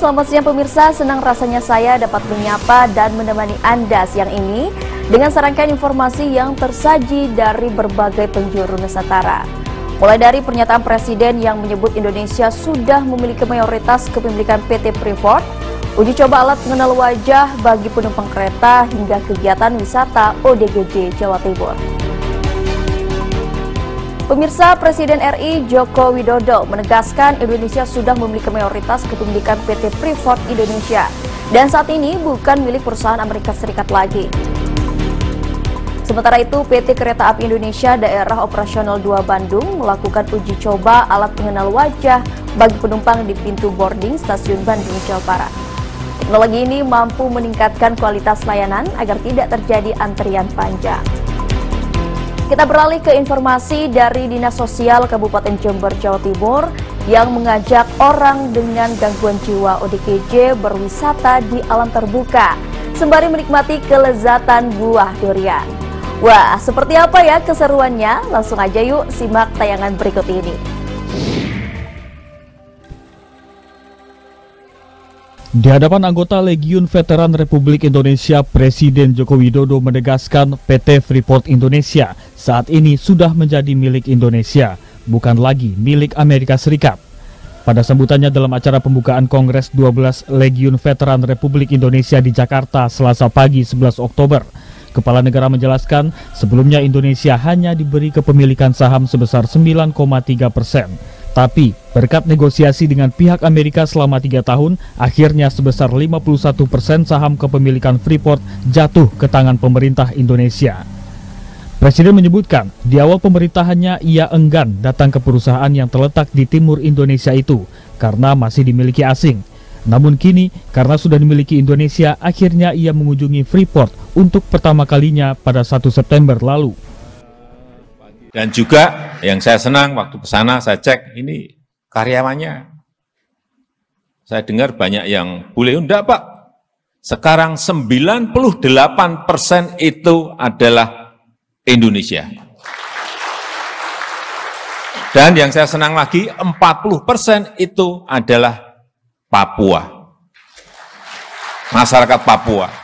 selamat siang pemirsa. Senang rasanya saya dapat menyapa dan menemani Anda siang ini dengan serangkaian informasi yang tersaji dari berbagai penjuru Nusantara. Mulai dari pernyataan Presiden yang menyebut Indonesia sudah memiliki mayoritas kepemilikan PT Freeport, uji coba alat pengenal wajah bagi penumpang kereta hingga kegiatan wisata ODGJ Jawa Timur. Pemirsa, Presiden RI Joko Widodo menegaskan Indonesia sudah memiliki mayoritas kepemilikan PT Freeport Indonesia dan saat ini bukan milik perusahaan Amerika Serikat lagi. Sementara itu, PT Kereta Api Indonesia Daerah Operasional 2 Bandung melakukan uji coba alat pengenal wajah bagi penumpang di pintu boarding Stasiun Bandung, Jawa Barat. Teknologi ini mampu meningkatkan kualitas layanan agar tidak terjadi antrian panjang. Kita beralih ke informasi dari Dinas Sosial Kabupaten Jember, Jawa Timur yang mengajak orang dengan gangguan jiwa ODGJ berwisata di alam terbuka sembari menikmati kelezatan buah durian. Wah, seperti apa ya keseruannya? Langsung aja yuk simak tayangan berikut ini. Di hadapan anggota Legiun Veteran Republik Indonesia, Presiden Joko Widodo menegaskan PT Freeport Indonesia saat ini sudah menjadi milik Indonesia, bukan lagi milik Amerika Serikat. Pada sambutannya dalam acara pembukaan Kongres 12 Legiun Veteran Republik Indonesia di Jakarta Selasa pagi 11 Oktober, Kepala Negara menjelaskan sebelumnya Indonesia hanya diberi kepemilikan saham sebesar 9,3%. Tapi, berkat negosiasi dengan pihak Amerika selama 3 tahun, akhirnya sebesar 51% saham kepemilikan Freeport jatuh ke tangan pemerintah Indonesia. Presiden menyebutkan, di awal pemerintahannya ia enggan datang ke perusahaan yang terletak di timur Indonesia itu, karena masih dimiliki asing. Namun kini, karena sudah dimiliki Indonesia, akhirnya ia mengunjungi Freeport untuk pertama kalinya pada 1 September lalu. Dan juga yang saya senang waktu ke sana saya cek ini karyawannya. Saya dengar banyak yang bule, enggak Pak. Sekarang 98% itu adalah Indonesia. Dan yang saya senang lagi 40% itu adalah Papua. Masyarakat Papua.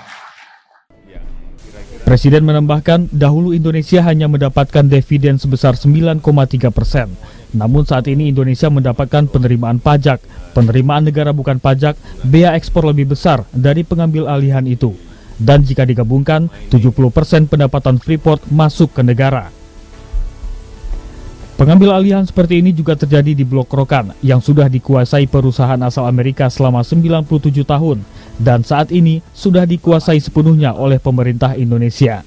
Presiden menambahkan, dahulu Indonesia hanya mendapatkan dividen sebesar 9,3%. Namun saat ini Indonesia mendapatkan penerimaan pajak, penerimaan negara bukan pajak, bea ekspor lebih besar dari pengambil alihan itu. Dan jika digabungkan, 70% pendapatan Freeport masuk ke negara. Pengambil alihan seperti ini juga terjadi di Blok Rokan yang sudah dikuasai perusahaan asal Amerika selama 97 tahun dan saat ini sudah dikuasai sepenuhnya oleh pemerintah Indonesia.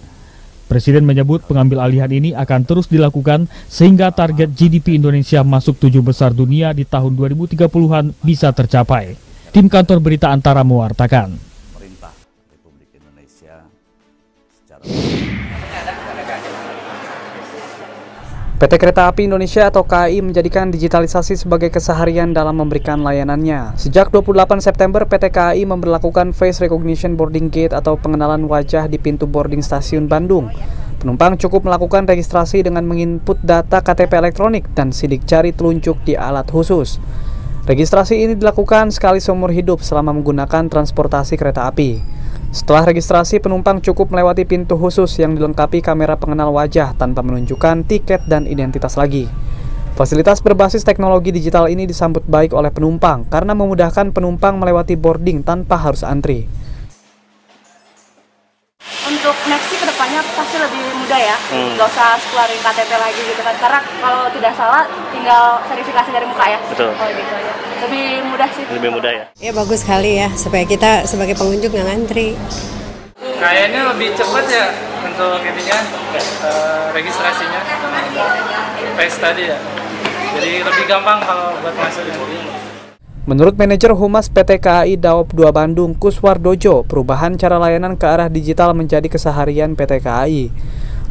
Presiden menyebut pengambil alihan ini akan terus dilakukan sehingga target GDP Indonesia masuk 7 besar dunia di tahun 2030-an bisa tercapai. Tim Kantor Berita Antara mewartakan. Pemerintah Republik Indonesia secara PT Kereta Api Indonesia atau KAI menjadikan digitalisasi sebagai keseharian dalam memberikan layanannya. Sejak 28 September, PT KAI memberlakukan Face Recognition Boarding Gate atau pengenalan wajah di pintu boarding Stasiun Bandung. Penumpang cukup melakukan registrasi dengan menginput data KTP elektronik dan sidik jari telunjuk di alat khusus. Registrasi ini dilakukan sekali seumur hidup selama menggunakan transportasi kereta api. Setelah registrasi, penumpang cukup melewati pintu khusus yang dilengkapi kamera pengenal wajah tanpa menunjukkan tiket dan identitas lagi. Fasilitas berbasis teknologi digital ini disambut baik oleh penumpang karena memudahkan penumpang melewati boarding tanpa harus antri. Untuk next sih kedepannya pasti lebih mudah ya, nggak usah keluarin KTP lagi gitu kan, karena kalau tidak salah tinggal verifikasi dari muka ya. Betul. Oh gitu ya. Lebih mudah sih. Lebih mudah ya. Ya bagus sekali ya, supaya kita sebagai pengunjung nggak ngantri. Kayaknya lebih cepat ya untuk ininya, registrasinya, face tadi ya. Jadi lebih gampang kalau buat masuk ini. Menurut manajer Humas PT KAI Daop 2 Bandung, Kuswardojo, perubahan cara layanan ke arah digital menjadi keseharian PT KAI.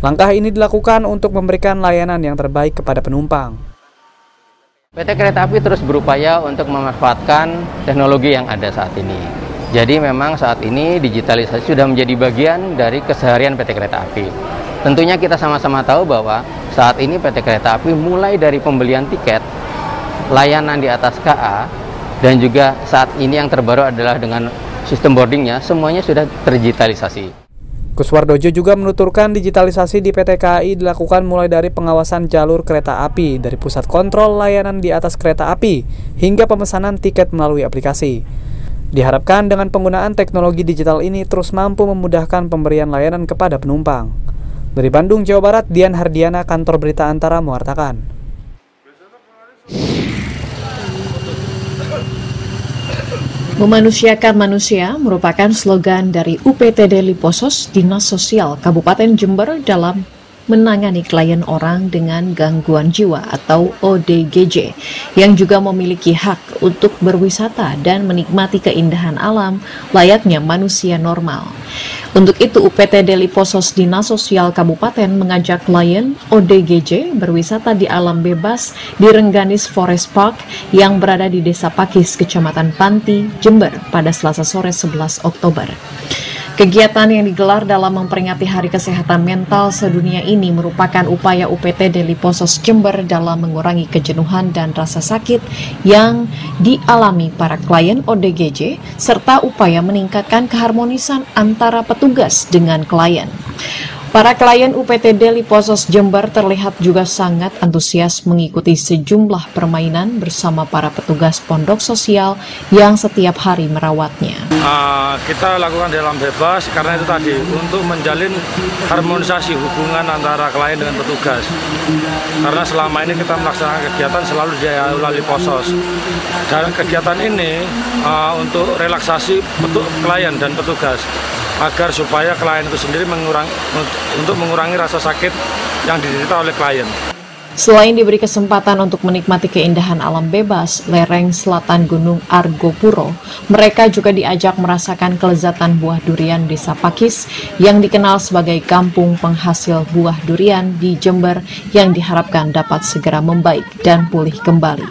Langkah ini dilakukan untuk memberikan layanan yang terbaik kepada penumpang. PT Kereta Api terus berupaya untuk memanfaatkan teknologi yang ada saat ini. Jadi memang saat ini digitalisasi sudah menjadi bagian dari keseharian PT Kereta Api. Tentunya kita sama-sama tahu bahwa saat ini PT Kereta Api mulai dari pembelian tiket, layanan di atas KA, Dan juga saat ini yang terbaru adalah dengan sistem boardingnya, semuanya sudah terdigitalisasi. Kuswardojo juga menuturkan digitalisasi di PT KAI dilakukan mulai dari pengawasan jalur kereta api, dari pusat kontrol layanan di atas kereta api, hingga pemesanan tiket melalui aplikasi. Diharapkan dengan penggunaan teknologi digital ini terus mampu memudahkan pemberian layanan kepada penumpang. Dari Bandung, Jawa Barat, Dian Hardiana, Kantor Berita Antara mewartakan. Memanusiakan manusia merupakan slogan dari UPTD Liposos Dinas Sosial Kabupaten Jember dalam menangani klien orang dengan gangguan jiwa atau ODGJ yang juga memiliki hak untuk berwisata dan menikmati keindahan alam layaknya manusia normal. Untuk itu UPTD Liposos Dinas Sosial Kabupaten mengajak klien ODGJ berwisata di alam bebas di Rengganis Forest Park yang berada di Desa Pakis, Kecamatan Panti, Jember pada Selasa sore 11 Oktober. Kegiatan yang digelar dalam memperingati Hari Kesehatan Mental Sedunia ini merupakan upaya UPTD Liposos Jember dalam mengurangi kejenuhan dan rasa sakit yang dialami para klien ODGJ serta upaya meningkatkan keharmonisan antara petugas dengan klien. Para klien UPTD Liposos Jember terlihat juga sangat antusias mengikuti sejumlah permainan bersama para petugas pondok sosial yang setiap hari merawatnya. Kita lakukan di alam bebas karena itu tadi untuk menjalin harmonisasi hubungan antara klien dengan petugas. Karena selama ini kita melaksanakan kegiatan selalu di Aula Liposos. Dan kegiatan ini untuk relaksasi klien dan petugas, agar supaya klien itu sendiri mengurangi rasa sakit yang diderita oleh klien. Selain diberi kesempatan untuk menikmati keindahan alam bebas lereng selatan Gunung Argopuro, mereka juga diajak merasakan kelezatan buah durian Desa Pakis yang dikenal sebagai kampung penghasil buah durian di Jember yang diharapkan dapat segera membaik dan pulih kembali.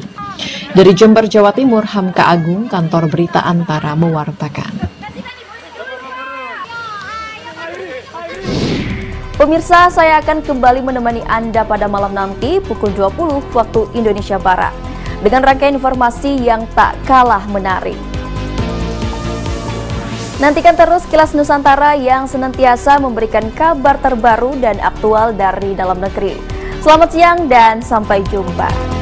Dari Jember, Jawa Timur, Hamka Agung, Kantor Berita Antara mewartakan. Pemirsa, saya akan kembali menemani Anda pada malam nanti pukul 20 waktu Indonesia Barat dengan rangkaian informasi yang tak kalah menarik. Nantikan terus Kilas Nusantara yang senantiasa memberikan kabar terbaru dan aktual dari dalam negeri. Selamat siang dan sampai jumpa.